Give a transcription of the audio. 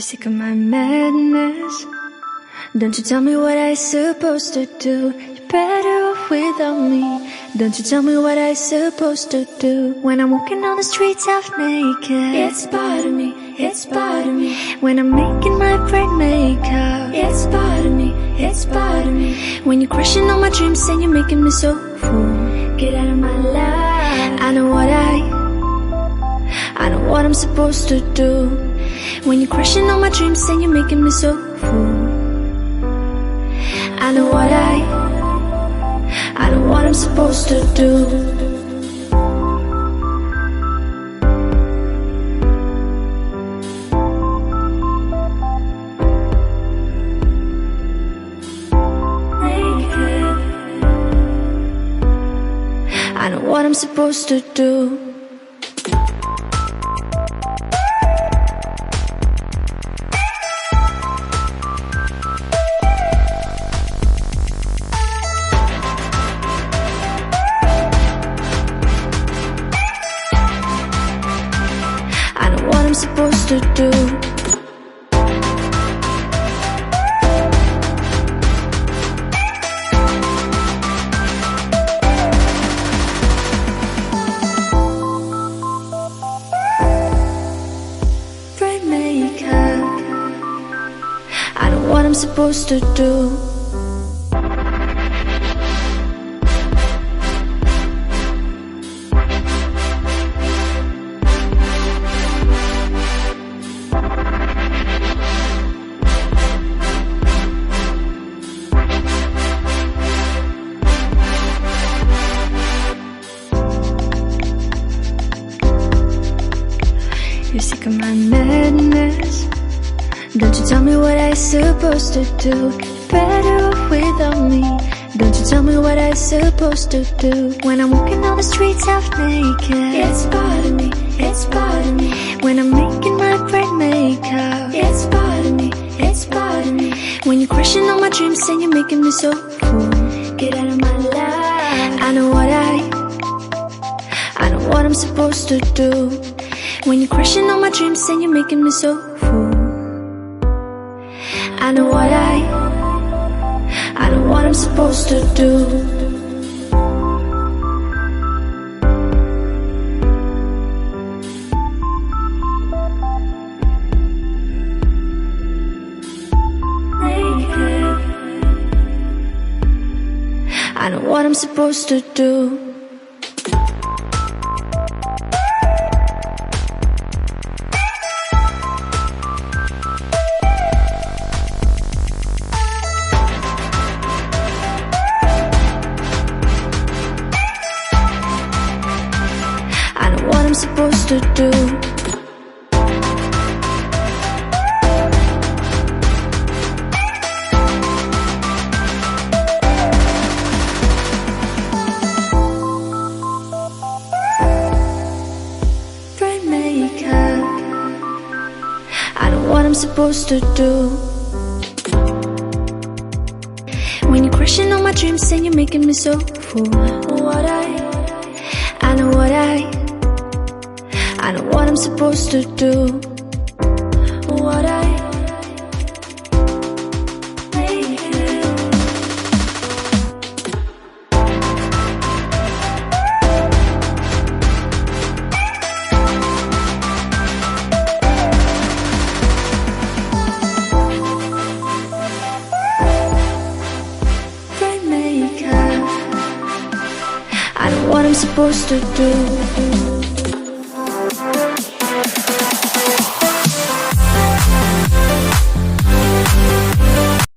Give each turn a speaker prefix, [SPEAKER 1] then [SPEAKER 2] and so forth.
[SPEAKER 1] You're sick of my madness. Don't you tell me what I supposed to do. You're better off without me. Don't you tell me what I supposed to do. When I'm walking on the streets half naked, it's part of me, it's part of me. When I'm making my brain makeup, it's part of me, it's part of me. When you're crushing all my dreams and you're making me so full, get out of my life. I know what I'm supposed to do. When you're crushing all my dreams and you're making me so full, I know what I'm supposed to do. I know what I'm supposed to do. I know what I'm supposed to do. Brain makeup. I know what I'm supposed to do. You're sick of my madness. Don't you tell me what I supposed to do. You're better off without me. Don't you tell me what I supposed to do. When I'm walking on the streets half naked, it's part of me, it's part of me. When I'm making my brain makeup, it's part of me, it's part of me. When you're crushing all my dreams and you're making me so full, get out of my life. I know what I'm supposed to do. When you're crushing all my dreams and you're making me so full, I know what I'm supposed to do. I know what I'm supposed to do. I know what I'm supposed to do. Brain makeup. I know what I'm supposed to do. When you're crushing all my dreams and you're making me so full, I know what I'm supposed to do. Brain makeup. I know what I'm supposed to do.